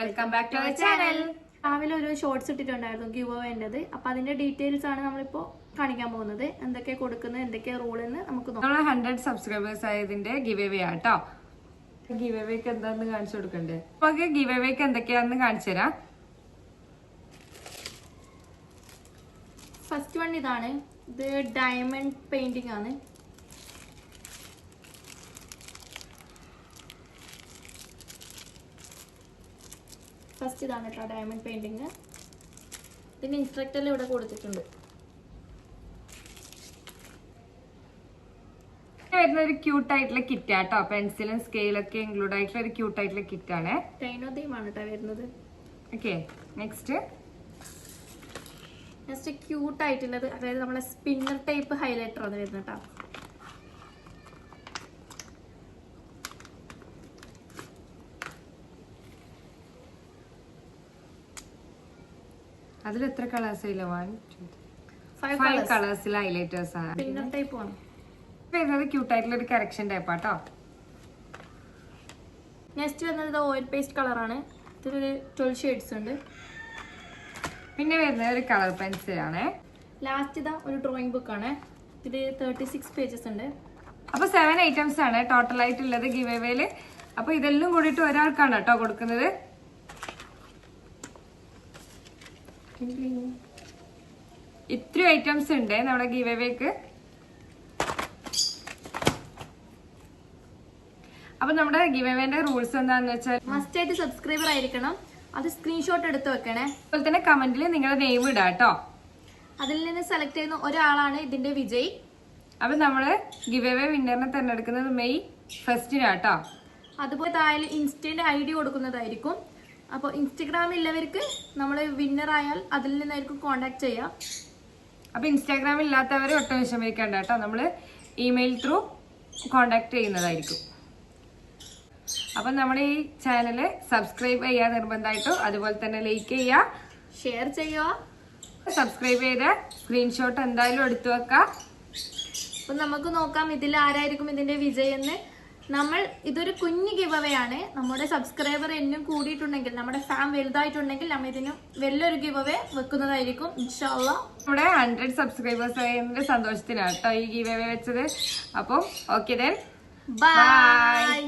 Welcome back to our channel. രാവിലെ ഒരു shorts ഇട്ടിട്ടുണ്ടായിരുന്നു ഗിവ് അവേണ്ടത്. അപ്പൊ അതിന്റെ ഡീറ്റെയിൽസ് ആണ് നമ്മളിപ്പോ കാണിക്കാൻ പോകുന്നത്. എന്തൊക്കെ കൊടുക്കുന്നത്, എന്തൊക്കെ റൂൾ എന്ന് നമുക്ക് നോക്കാം. 100 സബ്സ്ക്രൈബേഴ്സ് ആയതിന്റെ ഗിവ് അവേ ആട്ടോ. ഗിവ് അവേക്ക് എന്താന്ന് കാണിച്ചു കൊടുക്കണ്ടേ? നമുക്ക് ഗിവ് അവേക്ക് എന്തൊക്കെയാന്ന് കാണിച്ചു തരാം. ഫസ്റ്റ് വൺ ഇതാണ്. ഇത് ഡയമണ്ട് പെയിന്റിംഗ് ആണ്. ഫസ്റ്റ് ഇതാണ് കേട്ടോ ഡയമണ്ട് പെയിന്റിങ്. ഇതിന്റെ ഇൻസ്ട്രക്ടറിൽ ഇവിടെ കൊടുത്തിട്ടുണ്ട്. വരുന്ന ഒരു ക്യൂട്ട് ആയിട്ടുള്ള കിറ്റ് ആട്ടോ. പെൻസിലും സ്കെയിലൊക്കെ ഇൻക്ലൂഡ് ആയിട്ടുള്ള ഒരു ക്യൂട്ട് ആയിട്ടുള്ള കിറ്റ് ആണ്. ടൈനോ തീം ആണ് കേട്ടോ വരുന്നത്. ഓക്കെ, നെക്സ്റ്റ് ക്യൂട്ട് ആയിട്ടുള്ളത്, അതായത് നമ്മളെ സ്പിന്നർ ടൈപ്പ് ഹൈലൈറ്റർ ആണ് വരുന്നത് കേട്ടോ. അതിൽ എത്ര കളേഴ്സ് ഇല്ല? 1 2 5 5 കളേഴ്സിൽ ഹൈലൈറ്റേഴ്സ് ആണ്. സ്പിന്നർ ടൈപ്പ് ആണ് വരുന്നത് ക്യൂട്ട് ആയിട്ടുള്ള ഒരു കറക്ഷൻ ടൈപ്പ് ആട്ടോ. നെക്സ്റ്റ് വരുന്നത് ഓയിൽ പേസ്റ്റ് കളറാണ്. ഇതിലൊരു 12 ഷെയ്ഡ്സ് ഉണ്ട്. പിന്നെ വരുന്നത് ഒരു കളർ പെൻസിൽ ആണ്. ലാസ്റ്റ് ഇതാ ഒരു ഡ്രോയിങ് ബുക്ക് ആണ്. ഇതിൽ 36 പേജസ് ഉണ്ട്. അപ്പൊ 7 ഐറ്റംസ് ആണ് ടോട്ടൽ ആയിട്ടുള്ളത് ഗിവ് അവേയില്. അപ്പൊ ഇതെല്ലാം കൂടിയിട്ട് ഒരാൾക്കാണ് കേട്ടോ കൊടുക്കുന്നത്. ഇത്രയും ഐറ്റംസ് ഉണ്ട് നമ്മുടെ ഗിവ് അവേക്ക്. അപ്പൊ നമ്മുടെ ഗിവ് അവേന്റെ റൂൾസ് എന്താന്ന് വെച്ചാൽ മസ്റ്റ് ആയിട്ട് സബ്സ്ക്രൈബർ ആയിരിക്കണം. അത് സ്ക്രീൻഷോട്ട് എടുത്ത് വെക്കണേ. അതുപോലെ തന്നെ കമന്റിൽ നിങ്ങളുടെ നെയിം ഇടാം കേട്ടോ. അതിൽ നിന്ന് സെലക്ട് ചെയ്യുന്ന ഒരാളാണ് ഇതിന്റെ വിജയി. അപ്പൊ നമ്മള് ഗിവ് അവേ വിന്നറിനെ തെരഞ്ഞെടുക്കുന്നത് മെയ് 1 കേട്ടോ. അതുപോലെ താഴെ ഇൻസ്റ്റന്റ് ID കൊടുക്കുന്നതായിരിക്കും. അപ്പോൾ ഇൻസ്റ്റഗ്രാമിൽ ഉള്ളവർക്ക് നമ്മൾ വിന്നർ ആയാൽ അതിൽ നിന്നായിരിക്കും കോണ്ടാക്ട് ചെയ്യാം. അപ്പൊ ഇൻസ്റ്റാഗ്രാമിൽ ഇല്ലാത്തവരെ ഒട്ടും വിഷമിക്കേണ്ട കേട്ടോ. നമ്മള് ഇമെയിൽ ത്രൂ കോണ്ടാക്ട് ചെയ്യുന്നതായിരിക്കും. അപ്പൊ നമ്മുടെ ഈ ചാനല് സബ്സ്ക്രൈബ് ചെയ്യാൻ നിർബന്ധമായിട്ടും, അതുപോലെ തന്നെ ലൈക്ക് ചെയ്യുക, ഷെയർ ചെയ്യുക. സബ്സ്ക്രൈബ് ചെയ്ത സ്ക്രീൻഷോട്ട് എന്തായാലും എടുത്തു വെക്കാം. അപ്പൊ നമുക്ക് നോക്കാം ഇതിൽ ആരായിരിക്കും ഇതിന്റെ വിജയെന്ന്. ഇതൊരു കുഞ്ഞു ഗിവ് അവേ ആണ്. നമ്മുടെ സബ്സ്ക്രൈബർ എന്നും കൂടിയിട്ടുണ്ടെങ്കിൽ, നമ്മുടെ ഫാം വലുതായിട്ടുണ്ടെങ്കിൽ നമ്മൾ ഇതിന് വലിയൊരു ഗിവ് അവേ വെക്കുന്നതായിരിക്കും ഇൻഷാ അല്ലാഹ്. നമ്മുടെ 100 സബ്സ്ക്രൈബേഴ്സ് ആയതിന്റെ സന്തോഷത്തിലാണ് കേട്ടോ ഈ ഗിവ് അവേ വെച്ചത്. അപ്പം ഓക്കെ ദെൻ ബൈ.